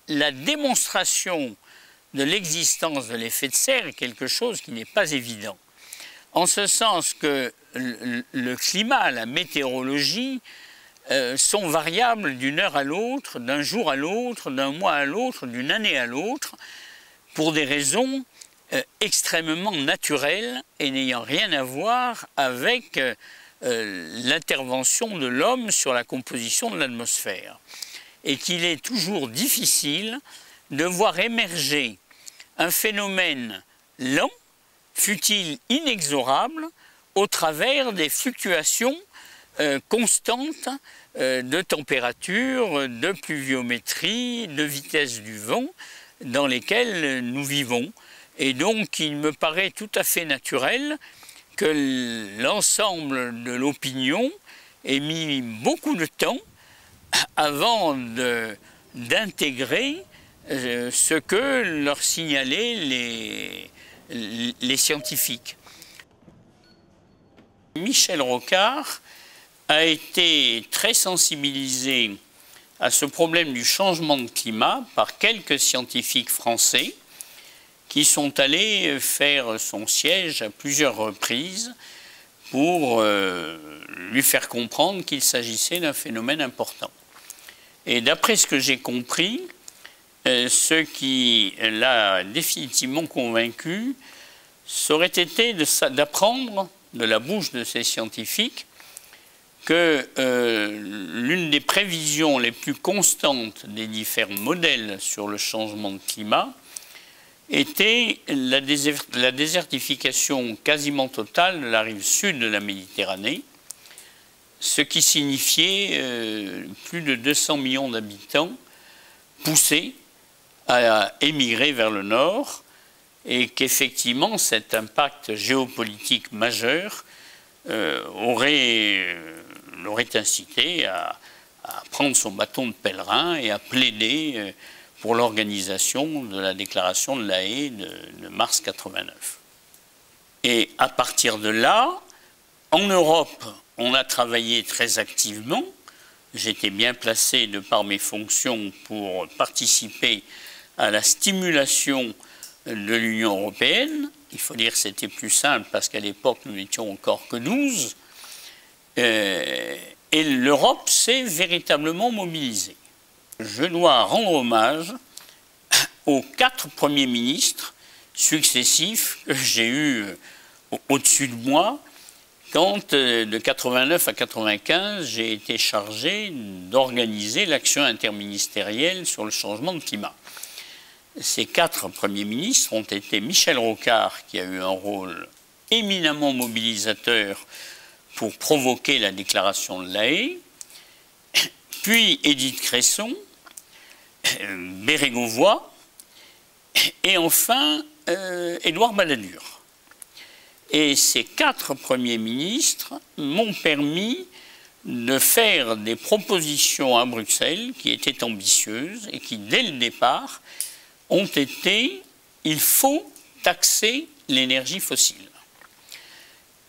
La démonstration de l'existence de l'effet de serre est quelque chose qui n'est pas évident. En ce sens que le climat, la météorologie sont variables d'une heure à l'autre, d'un jour à l'autre, d'un mois à l'autre, d'une année à l'autre, pour des raisons extrêmement naturelles et n'ayant rien à voir avec l'intervention de l'homme sur la composition de l'atmosphère. Et qu'il est toujours difficile de voir émerger un phénomène lent, fût-il inexorable, au travers des fluctuations constantes de température, de pluviométrie, de vitesse du vent dans lesquelles nous vivons. Et donc il me paraît tout à fait naturel que l'ensemble de l'opinion ait mis beaucoup de temps avant d'intégrer ce que leur signalaient les scientifiques. Michel Rocard a été très sensibilisé à ce problème du changement de climat par quelques scientifiques français qui sont allés faire son siège à plusieurs reprises pour lui faire comprendre qu'il s'agissait d'un phénomène important. Et d'après ce que j'ai compris, ce qui l'a définitivement convaincu, ça aurait été d'apprendre de la bouche de ces scientifiques que l'une des prévisions les plus constantes des différents modèles sur le changement de climat était la désertification quasiment totale de la rive sud de la Méditerranée, ce qui signifiait plus de 200 millions d'habitants poussés à émigrer vers le nord, et qu'effectivement cet impact géopolitique majeur l'aurait incité à prendre son bâton de pèlerin et à plaider pour l'organisation de la déclaration de La Haye de mars 89. Et à partir de là, en Europe, on a travaillé très activement. J'étais bien placé de par mes fonctions pour participer à la stimulation de l'Union européenne. Il faut dire que c'était plus simple parce qu'à l'époque, nous n'étions encore que 12. Et l'Europe s'est véritablement mobilisée. Je dois rendre hommage aux 4 premiers ministres successifs que j'ai eus au-dessus de moi quand, de 89 à 95, j'ai été chargé d'organiser l'action interministérielle sur le changement de climat. Ces 4 premiers ministres ont été Michel Rocard, qui a eu un rôle éminemment mobilisateur pour provoquer la déclaration de La Haye, puis Édith Cresson, Bérégovoy, et enfin Édouard Balladur. Et ces 4 premiers ministres m'ont permis de faire des propositions à Bruxelles qui étaient ambitieuses et qui, dès le départ, ont été « il faut taxer l'énergie fossile ».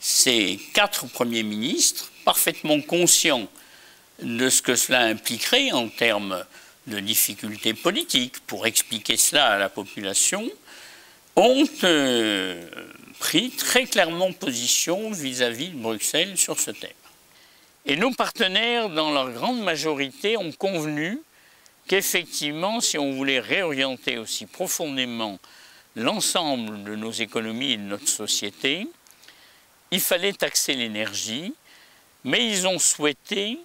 Ces 4 premiers ministres, parfaitement conscients de ce que cela impliquerait en termes de difficultés politiques pour expliquer cela à la population, ont pris très clairement position vis-à-vis de Bruxelles sur ce thème. Et nos partenaires, dans leur grande majorité, ont convenu qu'effectivement, si on voulait réorienter aussi profondément l'ensemble de nos économies et de notre société, il fallait taxer l'énergie, mais ils ont souhaité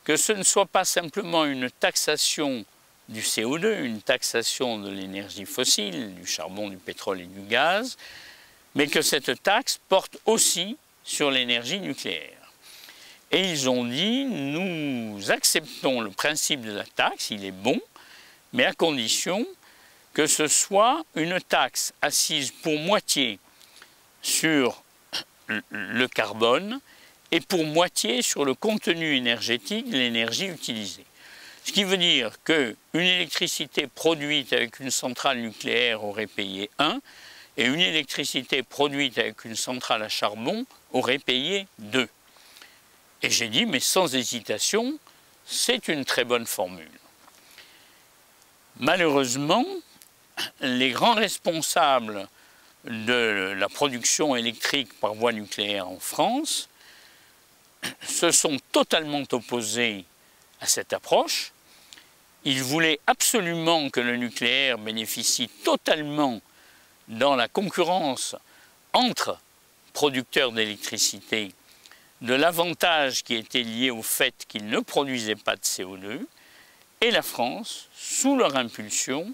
que ce ne soit pas simplement une taxation du CO2, une taxation de l'énergie fossile, du charbon, du pétrole et du gaz, mais que cette taxe porte aussi sur l'énergie nucléaire. Et ils ont dit, nous acceptons le principe de la taxe, il est bon, mais à condition que ce soit une taxe assise pour moitié sur le carbone et pour moitié sur le contenu énergétique de l'énergie utilisée. Ce qui veut dire qu'une électricité produite avec une centrale nucléaire aurait payé 1 et une électricité produite avec une centrale à charbon aurait payé 2. Et j'ai dit, mais sans hésitation, c'est une très bonne formule. Malheureusement, les grands responsables de la production électrique par voie nucléaire en France se sont totalement opposés à cette approche. Ils voulaient absolument que le nucléaire bénéficie totalement dans la concurrence entre producteurs d'électricité de l'avantage qui était lié au fait qu'ils ne produisaient pas de CO2, et la France, sous leur impulsion,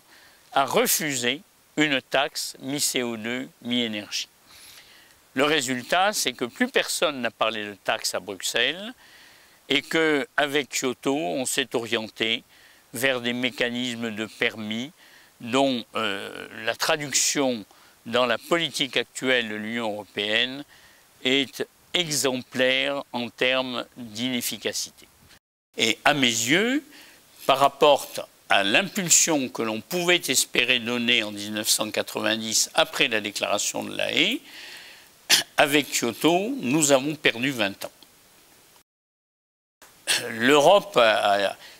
a refusé une taxe mi-CO2, mi-énergie. Le résultat, c'est que plus personne n'a parlé de taxe à Bruxelles et qu'avec Kyoto, on s'est orienté vers des mécanismes de permis dont la traduction dans la politique actuelle de l'Union européenne est exemplaire en termes d'inefficacité. Et à mes yeux, par rapport à l'impulsion que l'on pouvait espérer donner en 1990 après la déclaration de La Haye, avec Kyoto, nous avons perdu 20 ans. L'Europe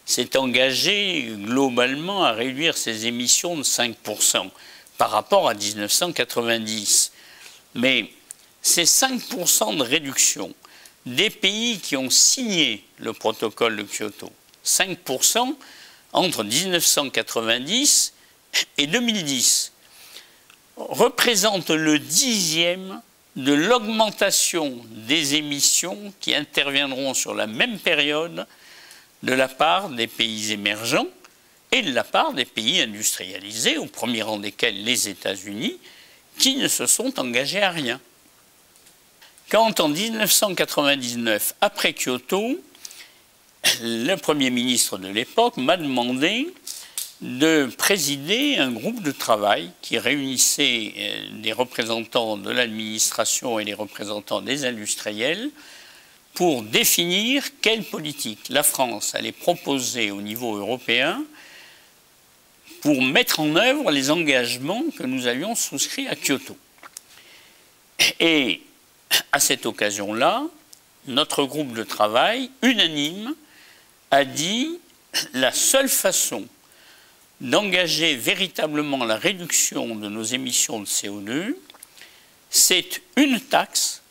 s'est engagée globalement à réduire ses émissions de 5% par rapport à 1990. Mais ces 5% de réduction des pays qui ont signé le protocole de Kyoto, 5% entre 1990 et 2010, représentent le 10e de l'augmentation des émissions qui interviendront sur la même période de la part des pays émergents et de la part des pays industrialisés, au premier rang desquels les États-Unis, qui ne se sont engagés à rien. Quand en 1999, après Kyoto, le Premier ministre de l'époque m'a demandé de présider un groupe de travail qui réunissait des représentants de l'administration et les représentants des industriels pour définir quelle politique la France allait proposer au niveau européen pour mettre en œuvre les engagements que nous avions souscrits à Kyoto. Et à cette occasion-là, notre groupe de travail, unanime, a dit la seule façon d'engager véritablement la réduction de nos émissions de CO2, c'est une taxe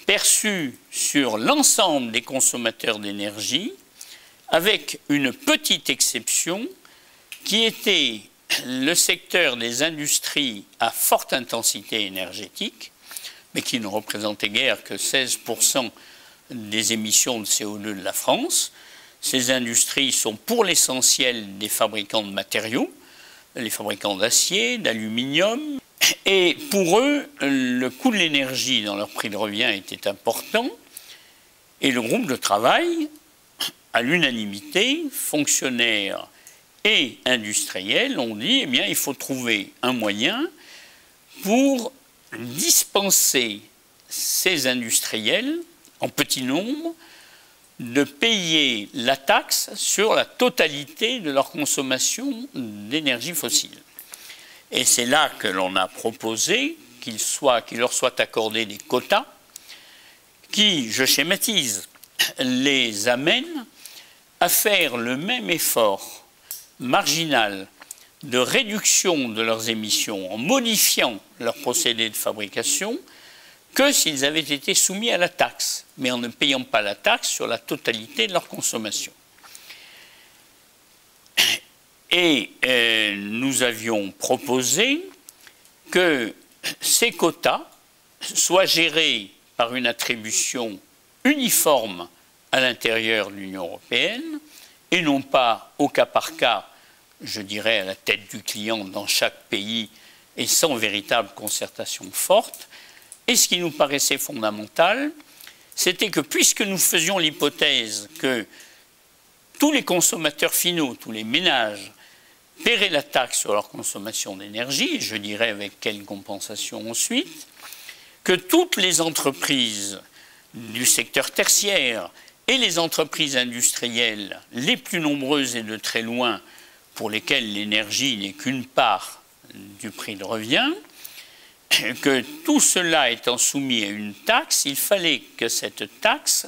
perçue sur l'ensemble des consommateurs d'énergie, avec une petite exception qui était le secteur des industries à forte intensité énergétique, mais qui ne représentait guère que 16% des émissions de CO2 de la France. Ces industries sont pour l'essentiel des fabricants de matériaux, les fabricants d'acier, d'aluminium, et pour eux, le coût de l'énergie dans leur prix de revient était important, et le groupe de travail, à l'unanimité, fonctionnaires et industriels, ont dit, eh bien, il faut trouver un moyen pour dispenser ces industriels, en petit nombre, de payer la taxe sur la totalité de leur consommation d'énergie fossile. Et c'est là que l'on a proposé qu'il leur soit accordé des quotas qui, je schématise, les amènent à faire le même effort marginal de réduction de leurs émissions en modifiant leur procédé de fabrication que s'ils avaient été soumis à la taxe, mais en ne payant pas la taxe sur la totalité de leur consommation. Et nous avions proposé que ces quotas soient gérés par une attribution uniforme à l'intérieur de l'Union européenne et non pas au cas par cas, je dirais à la tête du client dans chaque pays et sans véritable concertation forte. Et ce qui nous paraissait fondamental, c'était que puisque nous faisions l'hypothèse que tous les consommateurs finaux, tous les ménages, paieraient la taxe sur leur consommation d'énergie, et je dirais avec quelle compensation ensuite, que toutes les entreprises du secteur tertiaire et les entreprises industrielles les plus nombreuses et de très loin, pour lesquelles l'énergie n'est qu'une part du prix de revient, que tout cela étant soumis à une taxe, il fallait que cette taxe,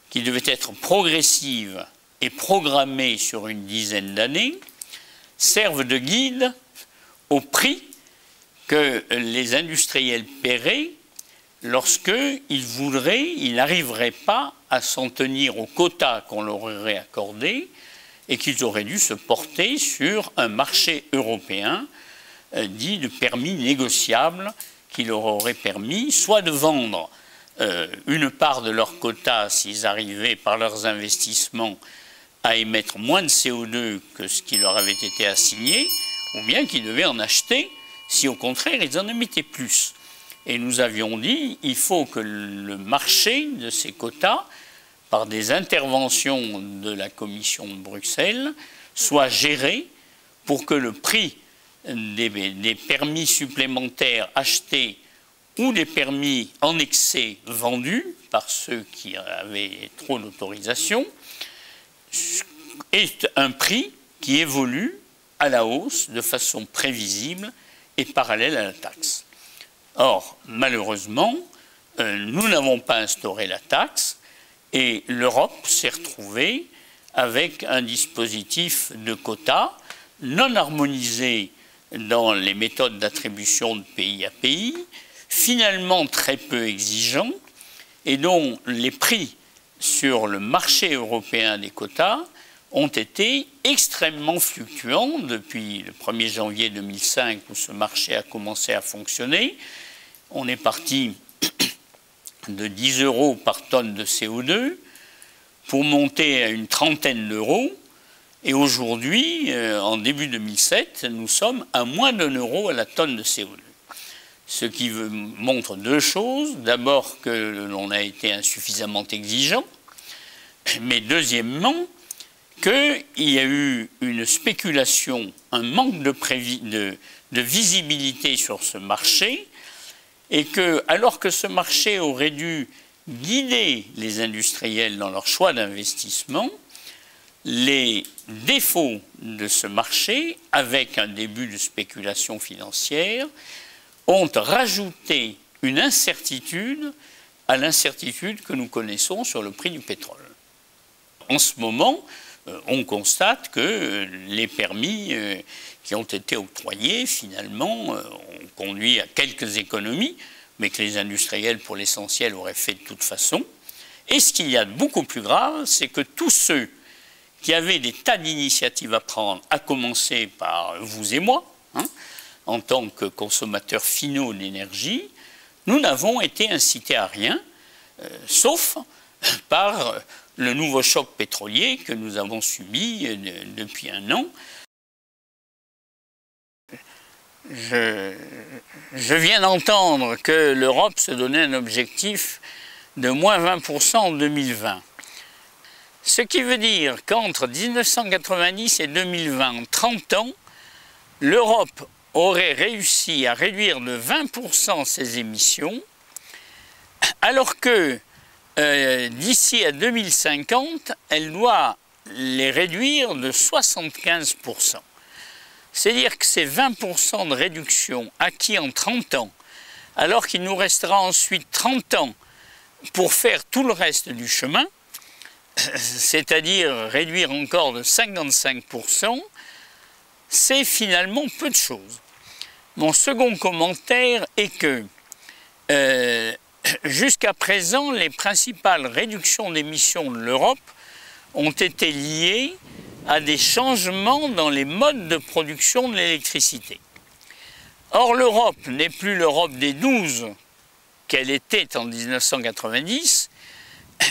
qui devait être progressive et programmée sur une dizaine d'années, servent de guide au prix que les industriels paieraient lorsqu'ils n'arriveraient pas à s'en tenir aux quotas qu'on leur aurait accordés et qu'ils auraient dû se porter sur un marché européen dit de permis négociables qui leur aurait permis soit de vendre une part de leur quota s'ils arrivaient par leurs investissements à émettre moins de CO2 que ce qui leur avait été assigné, ou bien qu'ils devaient en acheter si au contraire ils en émettaient plus. Et nous avions dit il faut que le marché de ces quotas, par des interventions de la Commission de Bruxelles, soit géré pour que le prix des permis supplémentaires achetés ou des permis en excès vendus par ceux qui avaient trop d'autorisation est un prix qui évolue à la hausse de façon prévisible et parallèle à la taxe. Or, malheureusement, nous n'avons pas instauré la taxe et l'Europe s'est retrouvée avec un dispositif de quotas non harmonisé dans les méthodes d'attribution de pays à pays, finalement très peu exigeant et dont les prix sur le marché européen des quotas ont été extrêmement fluctuants depuis le 1er janvier 2005 où ce marché a commencé à fonctionner. On est parti de 10 € par tonne de CO2 pour monter à une trentaine d'euros. Et aujourd'hui, en début 2007, nous sommes à moins d'1 € à la tonne de CO2. Ce qui montre deux choses. D'abord que l'on a été insuffisamment exigeant, mais deuxièmement qu'il y a eu une spéculation, un manque de visibilité sur ce marché, et que, alors que ce marché aurait dû guider les industriels dans leur choix d'investissement, les défauts de ce marché, avec un début de spéculation financière, ont rajouté une incertitude à l'incertitude que nous connaissons sur le prix du pétrole. En ce moment, on constate que les permis qui ont été octroyés, finalement, ont conduit à quelques économies, mais que les industriels, pour l'essentiel, auraient fait de toute façon. Et ce qu'il y a de beaucoup plus grave, c'est que tous ceux qui avaient des tas d'initiatives à prendre, à commencer par vous et moi, en tant que consommateurs finaux d'énergie, nous n'avons été incités à rien, sauf par le nouveau choc pétrolier que nous avons subi depuis 1 an. Je viens d'entendre que l'Europe se donnait un objectif de moins 20% en 2020. Ce qui veut dire qu'entre 1990 et 2020, en 30 ans, l'Europe aurait réussi à réduire de 20% ses émissions, alors que d'ici à 2050, elle doit les réduire de 75%. C'est-à-dire que ces 20% de réduction acquis en 30 ans, alors qu'il nous restera ensuite 30 ans pour faire tout le reste du chemin, c'est-à-dire réduire encore de 55%, c'est finalement peu de choses. Mon second commentaire est que jusqu'à présent, les principales réductions d'émissions de l'Europe ont été liées à des changements dans les modes de production de l'électricité. Or, l'Europe n'est plus l'Europe des 12 qu'elle était en 1990,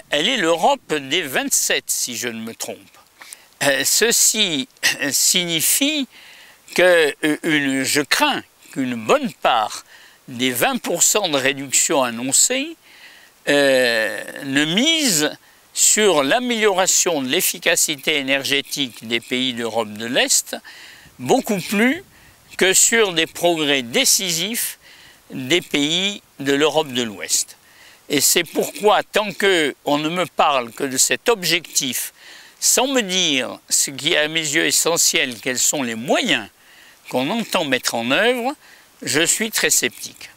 elle est l'Europe des 27, si je ne me trompe. Ceci signifie que je crains qu'une bonne part des 20% de réduction annoncés ne misent sur l'amélioration de l'efficacité énergétique des pays d'Europe de l'Est, beaucoup plus que sur des progrès décisifs des pays de l'Europe de l'Ouest. Et c'est pourquoi, tant qu'on ne me parle que de cet objectif, sans me dire ce qui est à mes yeux essentiel, quels sont les moyens qu'on entend mettre en œuvre, je suis très sceptique.